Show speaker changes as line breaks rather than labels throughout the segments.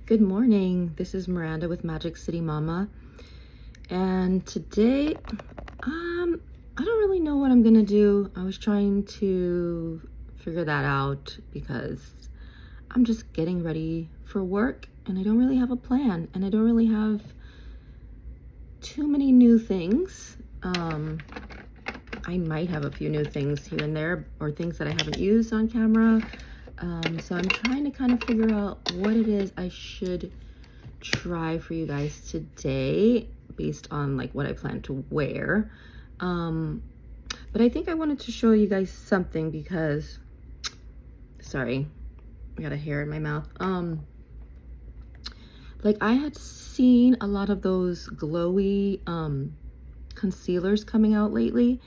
Good morning. This is Miranda with Magick.City.Mama, and today I don't really know what I'm gonna do. I was trying to figure that out because I'm just getting ready for work and I don't really have a plan and I don't really have too many new things. I might have a few new things here and there, or things that I haven't used on camera. So I'm trying to kind of figure out what it is I should try for you guys today based on like what I plan to wear. But I think I wanted to show you guys something because, sorry, I got a hair in my mouth. Like I had seen a lot of those glowy concealers coming out lately,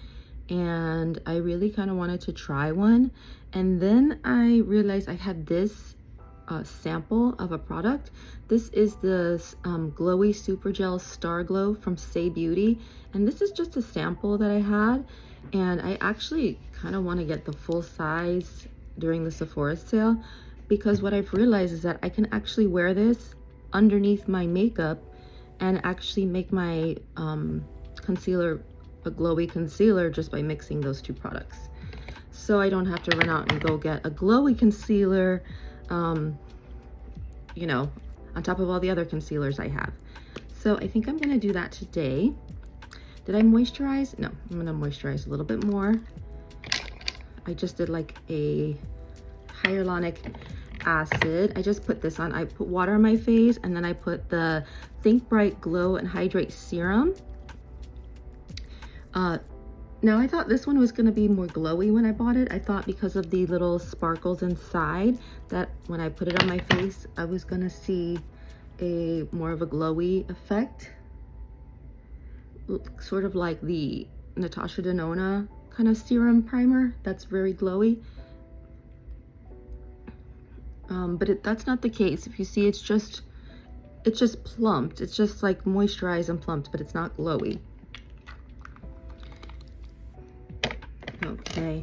and I really kind of wanted to try one. And then I realized I had this sample of a product. This is the glowy super gel star glow from Say Beauty, and this is just a sample that I had, and I actually kind of want to get the full size during the Sephora sale, because what I've realized is that I can actually wear this underneath my makeup and actually make my concealer a glowy concealer just by mixing those two products. So I don't have to run out and go get a glowy concealer, you know, on top of all the other concealers I have. So I think I'm gonna do that today. Did I moisturize? No, I'm gonna moisturize a little bit more. I just did like a hyaluronic acid. I just put this on. I put water on my face, and then I put the Think Bright Glow and Hydrate Serum. Now I thought this one was going to be more glowy when I bought it. I thought because of the little sparkles inside that when I put it on my face, I was going to see a more of a glowy effect. Sort of like the Natasha Denona kind of serum primer that's very glowy. But that's not the case. If you see, it's just plumped. It's just like moisturized and plumped, but it's not glowy. Okay,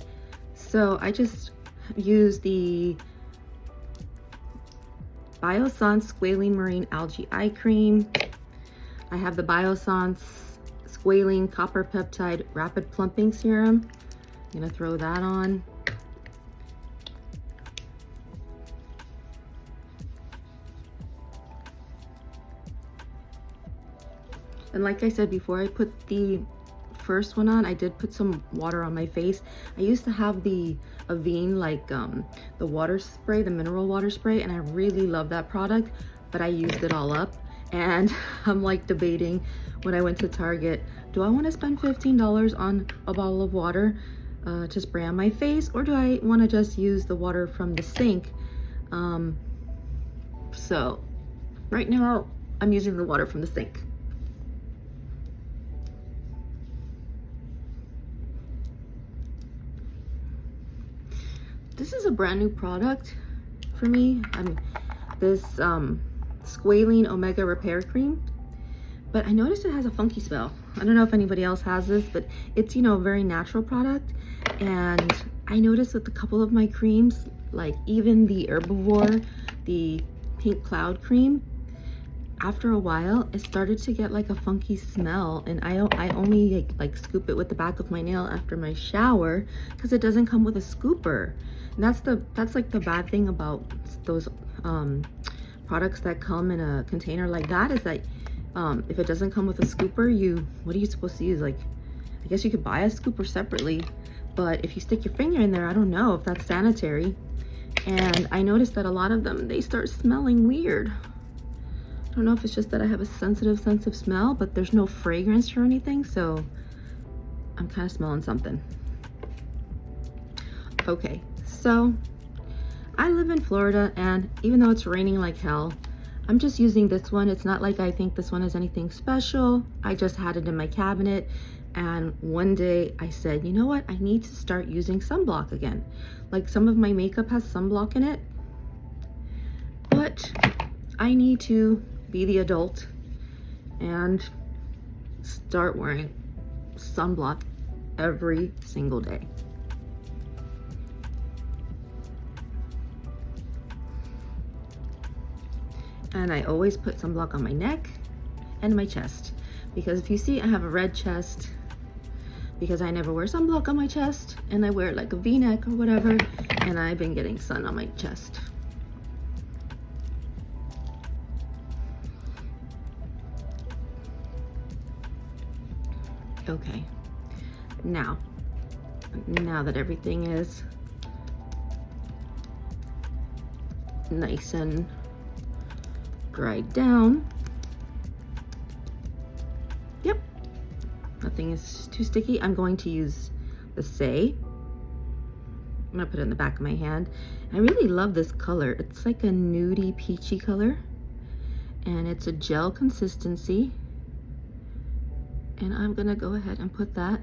so I just use the Biossance Squalene Marine Algae Eye Cream. I have the Biossance Squalene Copper Peptide Rapid Plumping Serum. I'm gonna throw that on. And like I said before, I put the first one on, I did put some water on my face. I used to have the Avene, like the water spray, the mineral water spray, and I really love that product, but I used it all up. And I'm like debating when I went to Target, do I want to spend $15 on a bottle of water to spray on my face, or do I want to just use the water from the sink? So right now I'm using the water from the sink. This is a brand new product for me. This Squalene Omega Repair Cream, but I noticed it has a funky smell. I don't know if anybody else has this, but it's, you know, a very natural product. And I noticed with a couple of my creams, like even the Herbivore, the Pink Cloud Cream, after a while it started to get like a funky smell, and I only like scoop it with the back of my nail after my shower because it doesn't come with a scooper. And that's like the bad thing about those products that come in a container like that, is that if it doesn't come with a scooper, what are you supposed to use? Like, I guess you could buy a scooper separately, but if you stick your finger in there, I don't know if that's sanitary. And I noticed that a lot of them, they start smelling weird. I don't know if it's just that I have a sensitive sense of smell, but there's no fragrance or anything, so I'm kind of smelling something. Okay, so I live in Florida, and even though it's raining like hell, I'm just using this one. It's not like I think this one is anything special. I just had it in my cabinet, and one day I said, you know what? I need to start using sunblock again. Like, some of my makeup has sunblock in it, but I need to be the adult and start wearing sunblock every single day. And I always put sunblock on my neck and my chest, because if you see, I have a red chest because I never wear sunblock on my chest, and I wear like a v-neck or whatever, and I've been getting sun on my chest. Okay, now that everything is nice and dried down, yep, nothing is too sticky, I'm going to use the Say. I'm gonna put it in the back of my hand. I really love this color. It's like a nudie peachy color, and it's a gel consistency. And I'm gonna go ahead and put that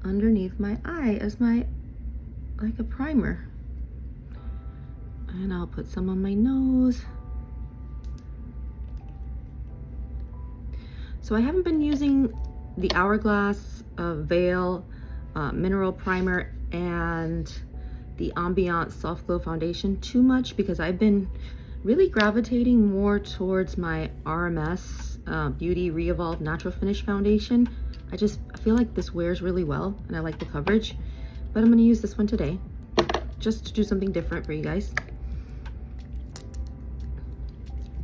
underneath my eye as my, like a primer. And I'll put some on my nose. So I haven't been using the Hourglass Veil Mineral Primer and the Ambient Soft Glow Foundation too much, because I've been really gravitating more towards my RMS Beauty Re-Evolve Natural Finish Foundation. I feel like this wears really well, and I like the coverage, but I'm going to use this one today just to do something different for you guys.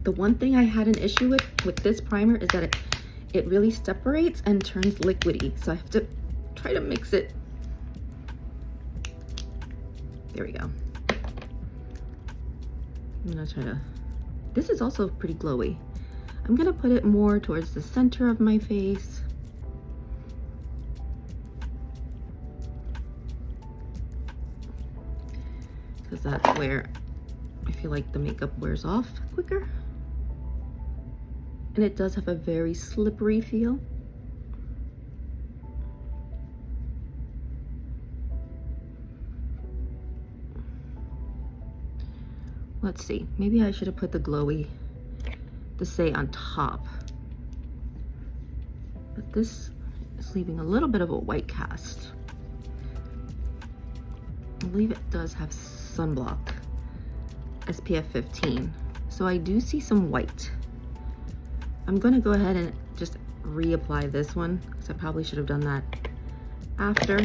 The one thing I had an issue with this primer is that it really separates and turns liquidy, so I have to try to mix it. There we go. I'm gonna try to, this is also pretty glowy. I'm gonna put it more towards the center of my face. Because that's where I feel like the makeup wears off quicker. And it does have a very slippery feel. Let's see, maybe I should have put the Say on top. But this is leaving a little bit of a white cast. I believe it does have sunblock, SPF 15. So I do see some white. I'm gonna go ahead and just reapply this one, because I probably should have done that after.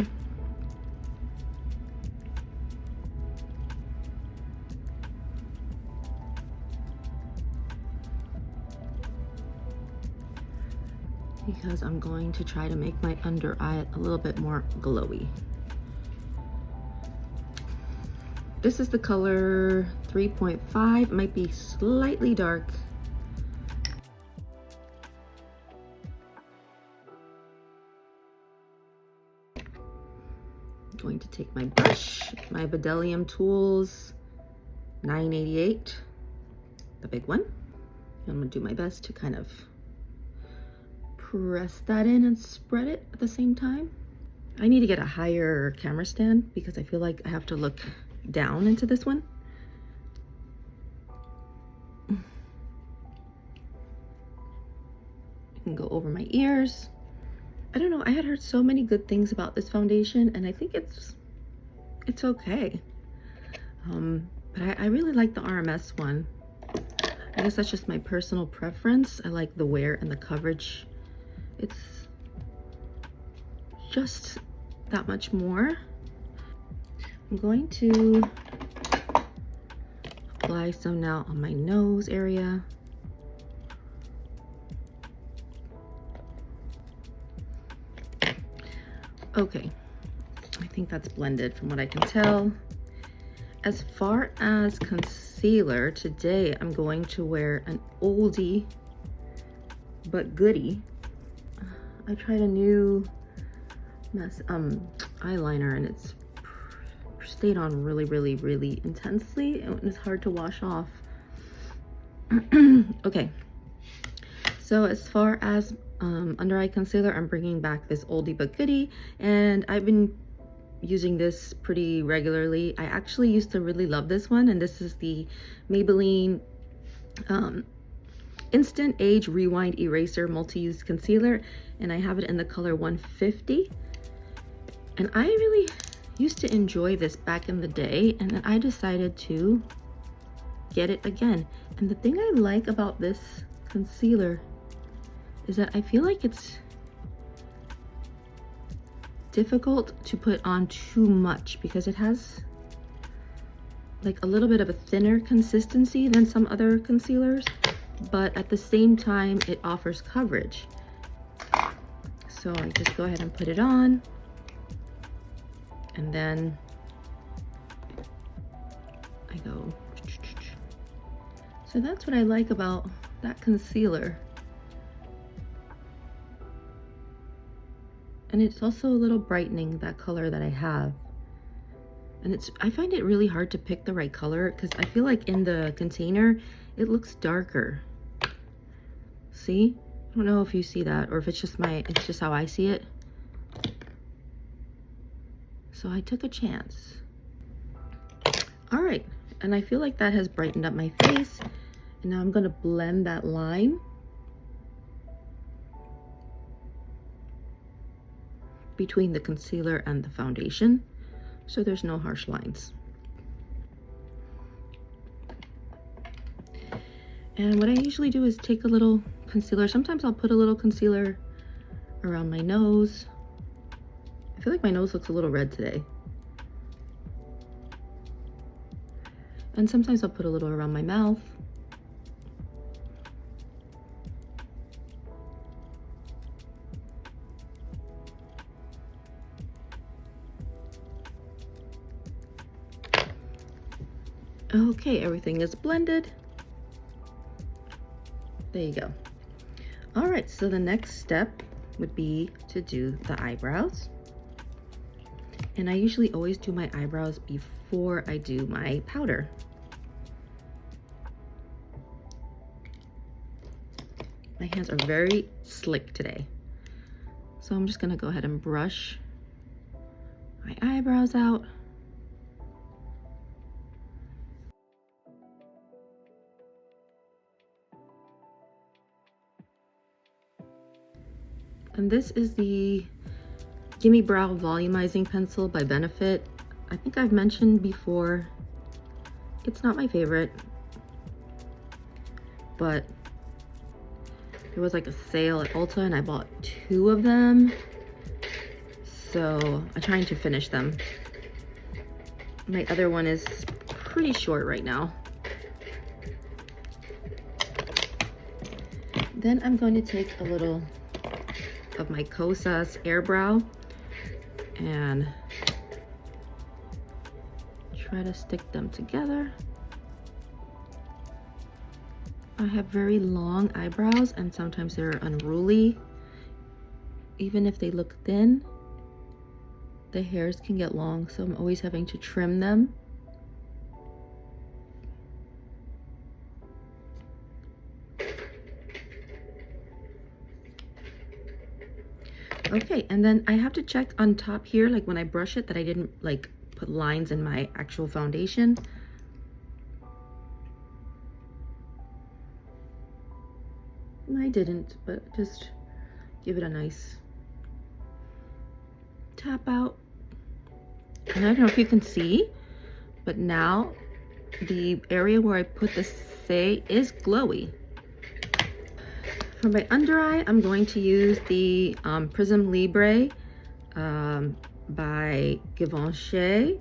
Because I'm going to try to make my under eye a little bit more glowy. This is the color 3.5, might be slightly dark. I'm going to take my brush, my Bdellium Tools 988, the big one. I'm gonna do my best to kind of press that in and spread it at the same time. I need to get a higher camera stand because I feel like I have to look down into this one. I can go over my ears. I don't know, I had heard so many good things about this foundation, and I think it's okay. But I really like the RMS one. I guess that's just my personal preference. I like the wear and the coverage. It's just that much more. I'm going to apply some now on my nose area. Okay, I think that's blended from what I can tell. As far as concealer, today I'm going to wear an oldie but goodie. I tried a new eyeliner, and it's stayed on really intensely, and it's hard to wash off. Okay, so as far as under eye concealer, I'm bringing back this oldie but goodie, and I've been using this pretty regularly. I actually used to really love this one, and this is the Maybelline Instant Age Rewind Eraser Multi-Use Concealer, and I have it in the color 150. And I really used to enjoy this back in the day, and then I decided to get it again. And the thing I like about this concealer is that I feel like it's difficult to put on too much because it has like a little bit of a thinner consistency than some other concealers, but at the same time it offers coverage. So I just go ahead and put it on, and then I go. So that's what I like about that concealer. And it's also a little brightening, that color that I have. And I find it really hard to pick the right color because I feel like in the container, it looks darker. See? I don't know if you see that or if it's just how I see it. So I took a chance. All right, and I feel like that has brightened up my face. And now I'm gonna blend that line between the concealer and the foundation, so there's no harsh lines. And what I usually do is take a little concealer. Sometimes I'll put a little concealer around my nose. I feel like my nose looks a little red today. And sometimes I'll put a little around my mouth. Okay, everything is blended. There you go. All right, so the next step would be to do the eyebrows. And I usually always do my eyebrows before I do my powder. My hands are very slick today. So I'm just gonna go ahead and brush my eyebrows out. And this is the Gimme Brow Volumizing Pencil by Benefit. I think I've mentioned before, it's not my favorite, but there was like a sale at Ulta and I bought 2 of them. So I'm trying to finish them. My other one is pretty short right now. Then I'm going to take a little of my Kosas Air Brow and try to stick them together. I have very long eyebrows and sometimes they're unruly. Even if they look thin, the hairs can get long, so I'm always having to trim them. Okay, and then I have to check on top here, like when I brush it, that I didn't like put lines in my actual foundation. I didn't, but just give it a nice tap out. And I don't know if you can see, but now the area where I put the Say is glowy. For my under eye, I'm going to use the Prism Libre by Givenchy.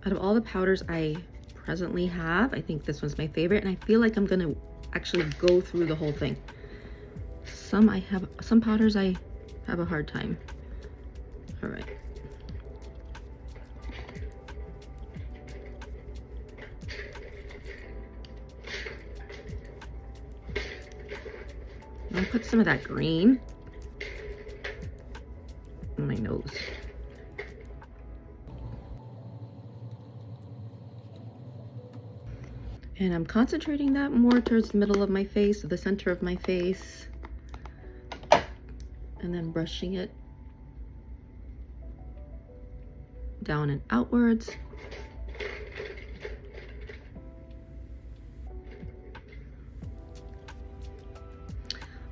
Out of all the powders I presently have, I think this one's my favorite, and I feel like I'm gonna actually go through the whole thing. Some powders I have a hard time. All right. I'll put some of that green on my nose. And I'm concentrating that more towards the middle of my face, the center of my face, and then brushing it down and outwards.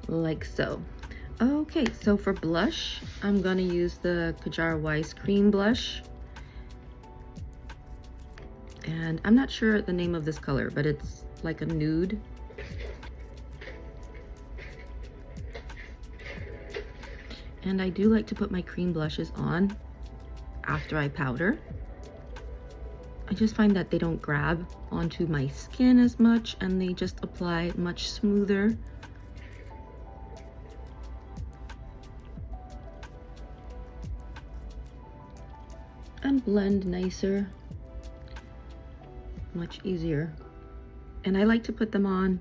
Like so. Okay, so for blush, I'm gonna use the Kajar Weiss Cream Blush. And I'm not sure the name of this color, but it's like a nude. And I do like to put my cream blushes on after I powder. I just find that they don't grab onto my skin as much and they just apply much smoother. And blend nicer, much easier. And I like to put them on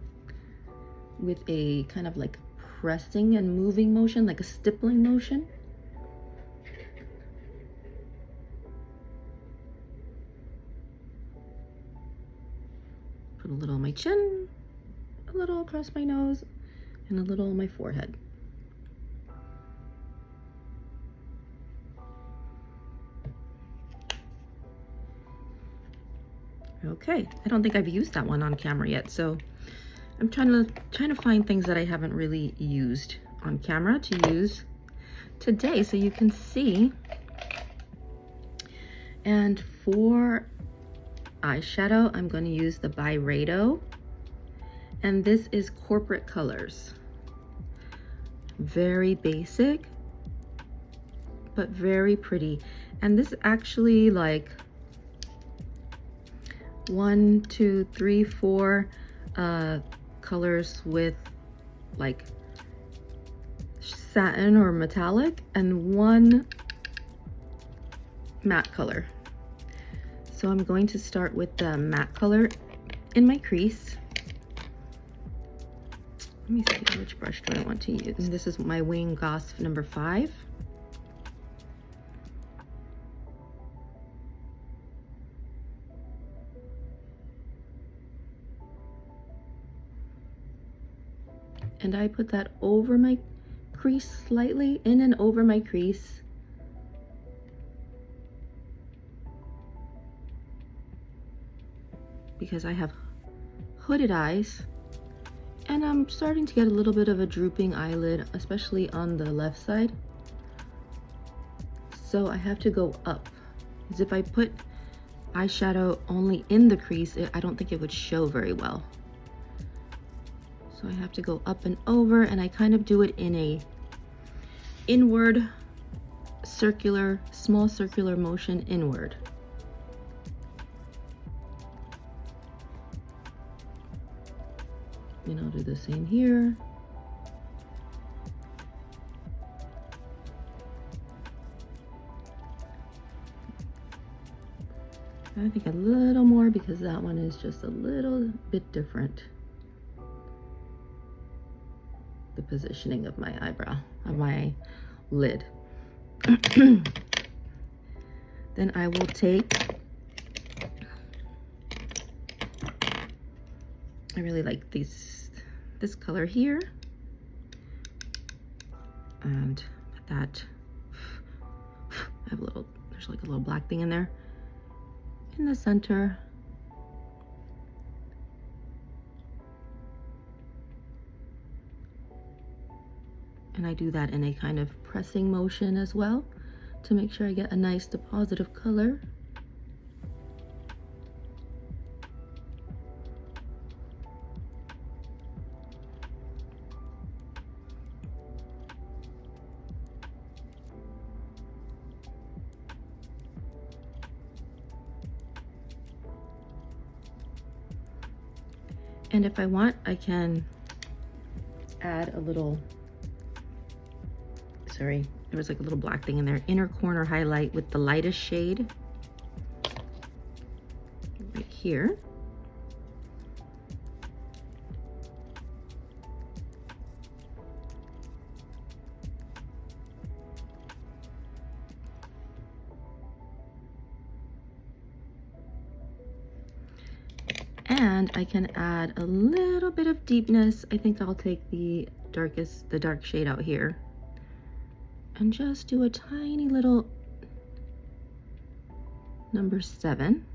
with a kind of like pressing and moving motion, like a stippling motion. Put a little on my chin, a little across my nose, and a little on my forehead. Okay, I don't think I've used that one on camera yet, so I'm trying to find things that I haven't really used on camera to use today so you can see. And for eyeshadow, I'm going to use the Byredo, and this is Corporate Colors. Very basic, but very pretty. And this is actually like 1, 2, 3, 4 colors with like satin or metallic and 1 matte color. So I'm going to start with the matte color in my crease. Let me see, which brush do I want to use? This is my Wayne Goss number 5. And I put that over my crease slightly, in and over my crease. Because I have hooded eyes and I'm starting to get a little bit of a drooping eyelid, especially on the left side. So I have to go up. As if I put eyeshadow only in the crease, I don't think it would show very well. So I have to go up and over, and I kind of do it in a inward circular, small circular motion inward. And I'll do the same here. I think a little more because that one is just a little bit different. The positioning of my eyebrow, of my lid. Then I will take, I really like this color here, and put that, I have a little, there's like a little black thing in there, in the center. And I do that in a kind of pressing motion as well to make sure I get a nice deposit of color. And if I want, I can add a little, sorry, there was like a little black thing in there, inner corner highlight with the lightest shade right here. And I can add a little bit of deepness. I think I'll take the dark shade out here and just do a tiny little number 7.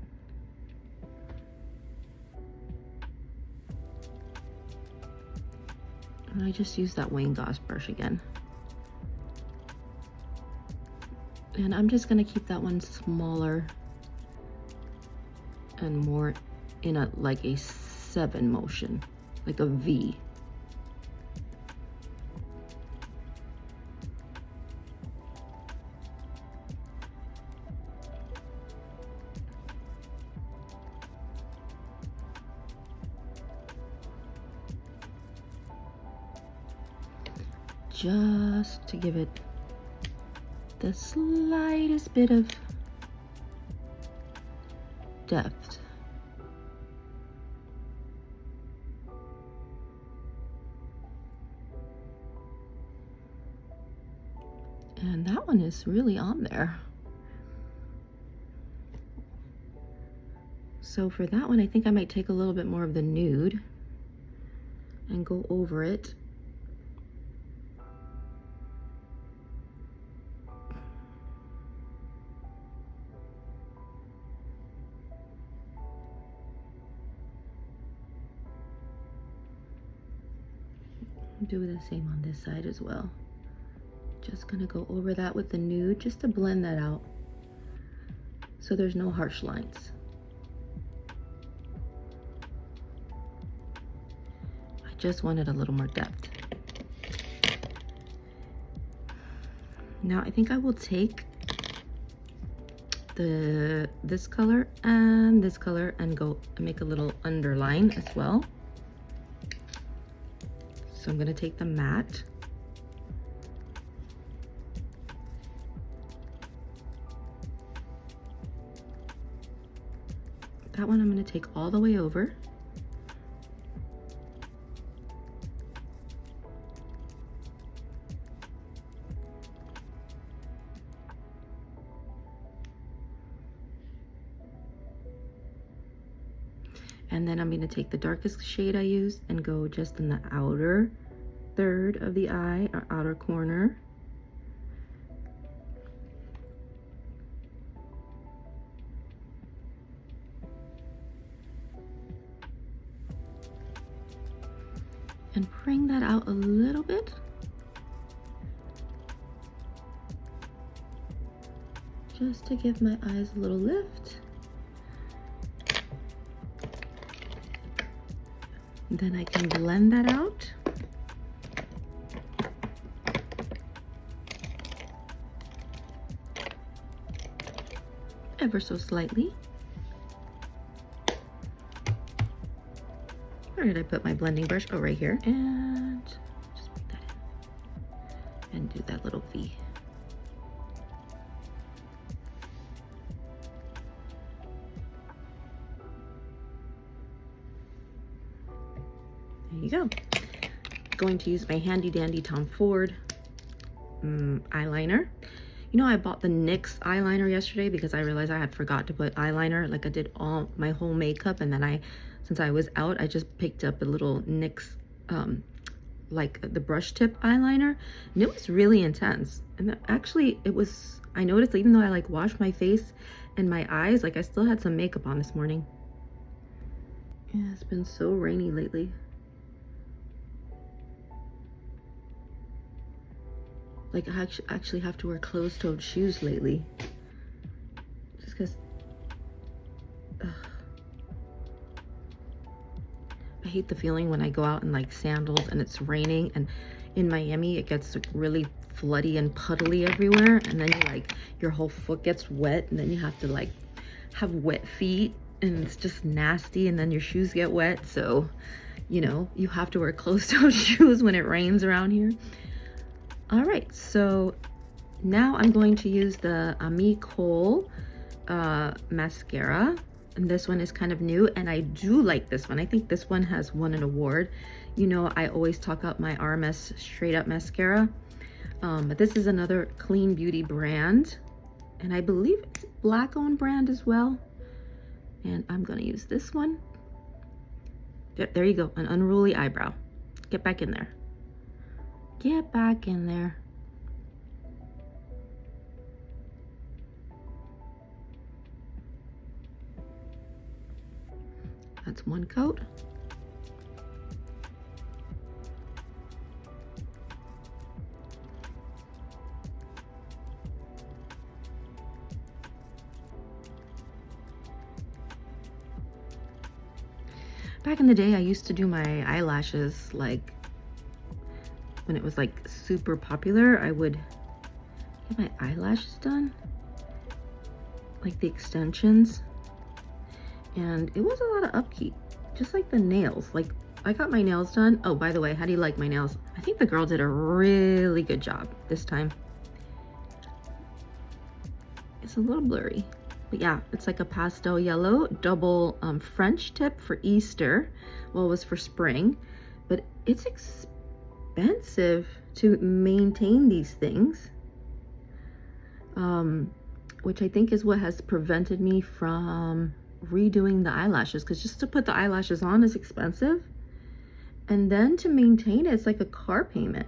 And I just use that Wayne Goss brush again. And I'm just gonna keep that one smaller and more in a like a 7 motion, like a V. Just to give it the slightest bit of depth. And that one is really on there. So for that one, I think I might take a little bit more of the nude and go over it. Do the same on this side as well. Just gonna go over that with the nude just to blend that out so there's no harsh lines. I just wanted a little more depth. Now I think I will take this color and go and make a little underline as well. So I'm going to take the matte that one I'm going to take all the way over. And then I'm going to take the darkest shade I used and go just in the outer third of the eye, or outer corner. And bring that out a little bit. Just to give my eyes a little lift. Then I can blend that out. Ever so slightly. Where did I put my blending brush? Oh, right here. And just put that in. And do that little V. There you go. Going to use my handy dandy Tom Ford eyeliner. You know, I bought the NYX eyeliner yesterday because I realized I had forgot to put eyeliner. Like I did all my whole makeup, and then since I was out, I just picked up a little NYX like the brush tip eyeliner, and it was really intense. And actually I noticed even though I like washed my face and my eyes, like I still had some makeup on this morning. Yeah, it's been so rainy lately. Like I actually have to wear closed-toed shoes lately. Just because I hate the feeling when I go out in like sandals and it's raining, and in Miami it gets like really floody and puddly everywhere, and then your whole foot gets wet, and then you have to like have wet feet, and it's just nasty, and then your shoes get wet. So, you know, you have to wear closed-toed shoes when it rains around here. All right, so now I'm going to use the Amicole mascara, and this one is kind of new, and I do like this one. I think this one has won an award. You know, I always talk up my RMS Straight Up mascara, but this is another clean beauty brand, and I believe it's a Black-owned brand as well. And I'm gonna use this one. Yep, there you go, an unruly eyebrow. Get back in there. Get back in there. That's one coat. Back in the day, I used to do my eyelashes like when it was like super popular. I would get my eyelashes done, like the extensions, and it was a lot of upkeep, just like the nails. Like I got my nails done. Oh, by the way, how do you like my nails? I think the girl did a really good job this time. It's a little blurry, but yeah, it's like a pastel yellow, double French tip for Easter. Well, it was for spring, but it's expensive to maintain these things, which I think is what has prevented me from redoing the eyelashes, because just to put the eyelashes on is expensive, and then to maintain it, it's like a car payment.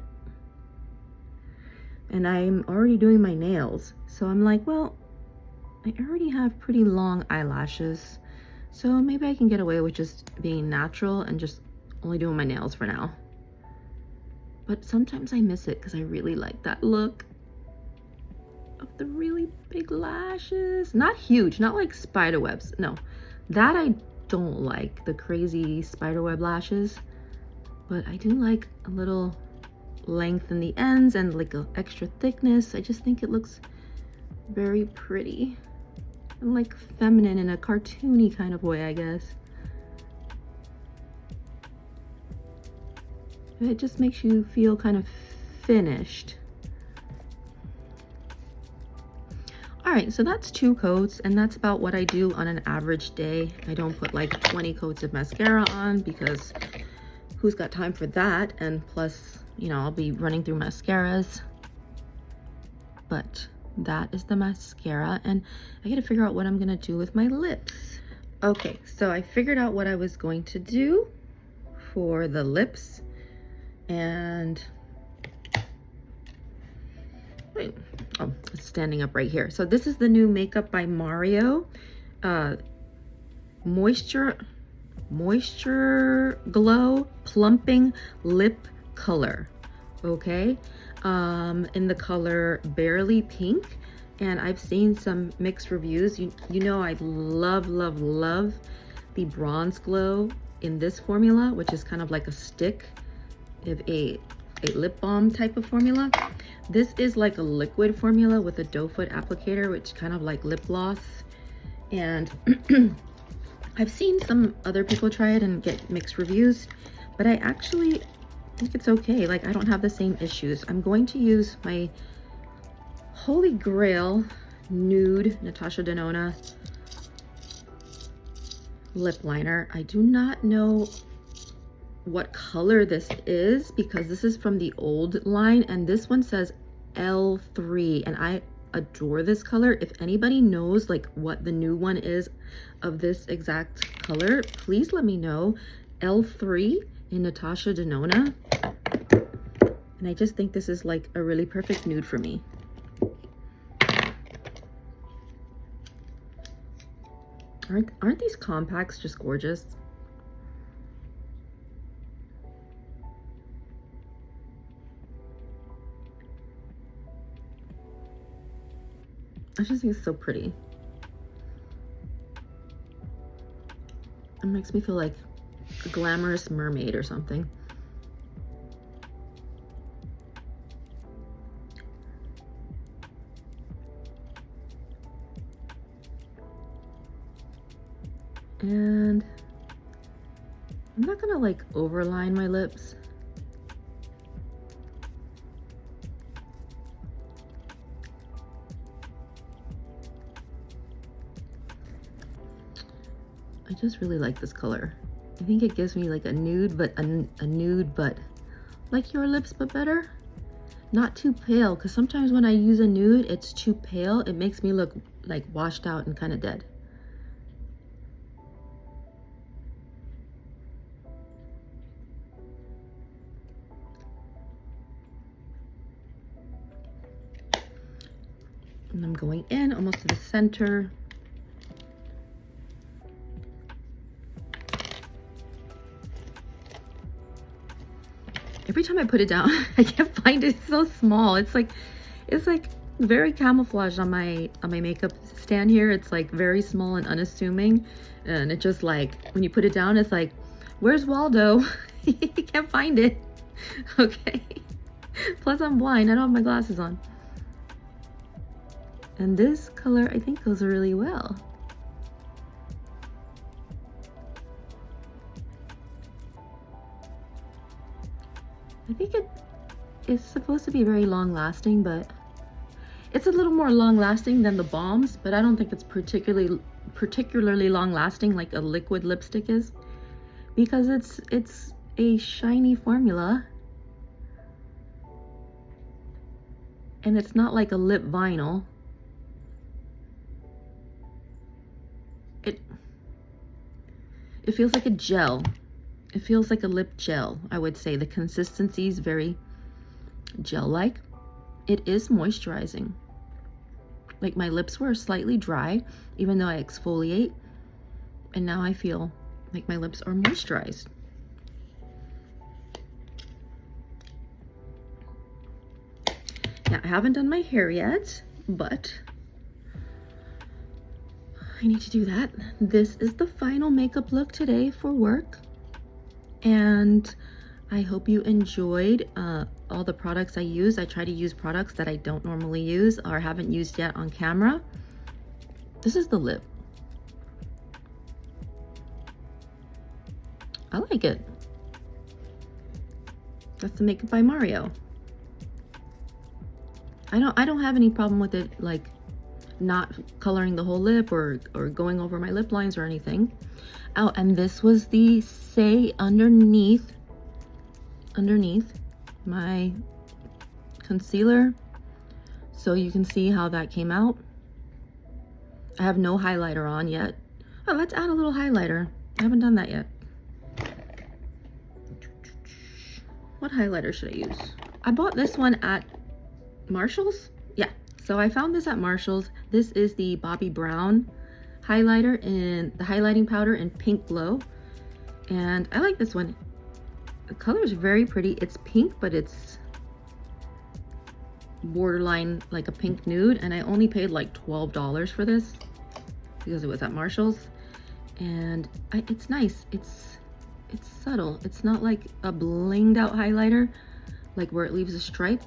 And I'm already doing my nails, so I'm like, well, I already have pretty long eyelashes, so maybe I can get away with just being natural and just only doing my nails for now. But sometimes I miss it because I really like that look of the really big lashes. Not huge, not like spider webs. No, that I don't like, the crazy spider web lashes. But I do like a little length in the ends and like an extra thickness. I just think it looks very pretty and like feminine in a cartoony kind of way, I guess. It just makes you feel kind of finished. All right, so that's 2 coats, and that's about what I do on an average day. I don't put like 20 coats of mascara on because who's got time for that? And plus, you know, I'll be running through mascaras. But that is the mascara, and I gotta figure out what I'm gonna do with my lips. Okay, so I figured out what I was going to do for the lips. And wait, oh, it's standing up right here. So this is the new makeup by Mario, moisture glow plumping lip color. Okay, in the color Barely Pink, and I've seen some mixed reviews. You know I love the bronze glow in this formula, which is kind of like a stick of a lip balm type of formula. This is like a liquid formula with a doe foot applicator, which kind of like lip gloss. And I've seen some other people try it and get mixed reviews, but I actually think it's okay. Like I don't have the same issues. I'm going to use my Holy Grail nude Natasha Denona lip liner. I do not know what color this is because this is from the old line, and this one says L3, and I adore this color. If anybody knows like what the new one is of this exact color, please let me know. L3 in Natasha Denona, and I just think this is like a really perfect nude for me. Aren't these compacts just gorgeous? I just think it's so pretty. It makes me feel like a glamorous mermaid or something. And I'm not gonna like overline my lips. I just really like this color. I think it gives me like a nude, but a nude, but like your lips, but better. Not too pale, because sometimes when I use a nude, it's too pale. It makes me look like washed out and kind of dead. And I'm going in almost to the center. Every time I put it down, I can't find it. It's so small. It's like very camouflaged on my makeup stand here. It's like very small and unassuming, and it just like when you put it down, it's like Where's Waldo? He can't find it. Okay. Plus I'm blind. I don't have my glasses on. And this color I think goes really well. I think it is supposed to be very long lasting, but it's a little more long lasting than the balms, but I don't think it's particularly long lasting like a liquid lipstick is, because it's a shiny formula and it's not like a lip vinyl. It feels like a gel. It feels like a lip gel, I would say. The consistency is very gel-like. It is moisturizing. Like, my lips were slightly dry, even though I exfoliate. And now I feel like my lips are moisturized. Now, I haven't done my hair yet, but I need to do that. This is the final makeup look today for work. And I hope you enjoyed all the products I use. I try to use products that I don't normally use or haven't used yet on camera. This is the lip. I like it. That's the Makeup by Mario. I don't have any problem with it, like not coloring the whole lip or going over my lip lines or anything. Oh, and this was the Say underneath my concealer, so you can see how that came out. I have no highlighter on yet. Oh, let's add a little highlighter. I haven't done that yet. What highlighter should I use? I bought this one at Marshall's. Yeah, so I found this at Marshall's. This is the Bobbi Brown highlighter in the highlighting powder in Pink Glow, and I like this one. The color is very pretty. It's pink, but it's borderline like a pink nude, and I only paid like $12 for this because it was at Marshall's. And it's nice. It's subtle. It's not like a blinged out highlighter like where it leaves a stripe.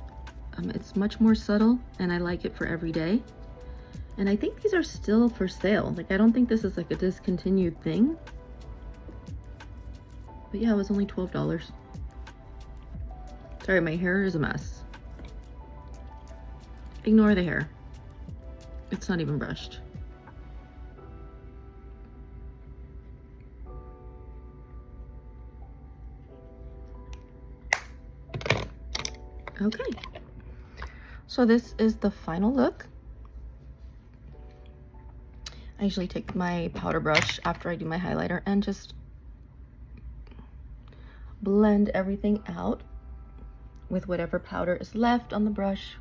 It's much more subtle, and I like it for every day. And I think these are still for sale. Like, I don't think this is like a discontinued thing. But yeah, it was only $12. Sorry, my hair is a mess. Ignore the hair. It's not even brushed. Okay. So this is the final look. I usually take my powder brush after I do my highlighter and just blend everything out with whatever powder is left on the brush.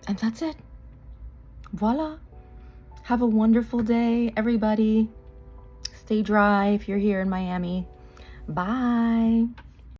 And that's it. Voila. Have a wonderful day, everybody. Stay dry if you're here in Miami. Bye.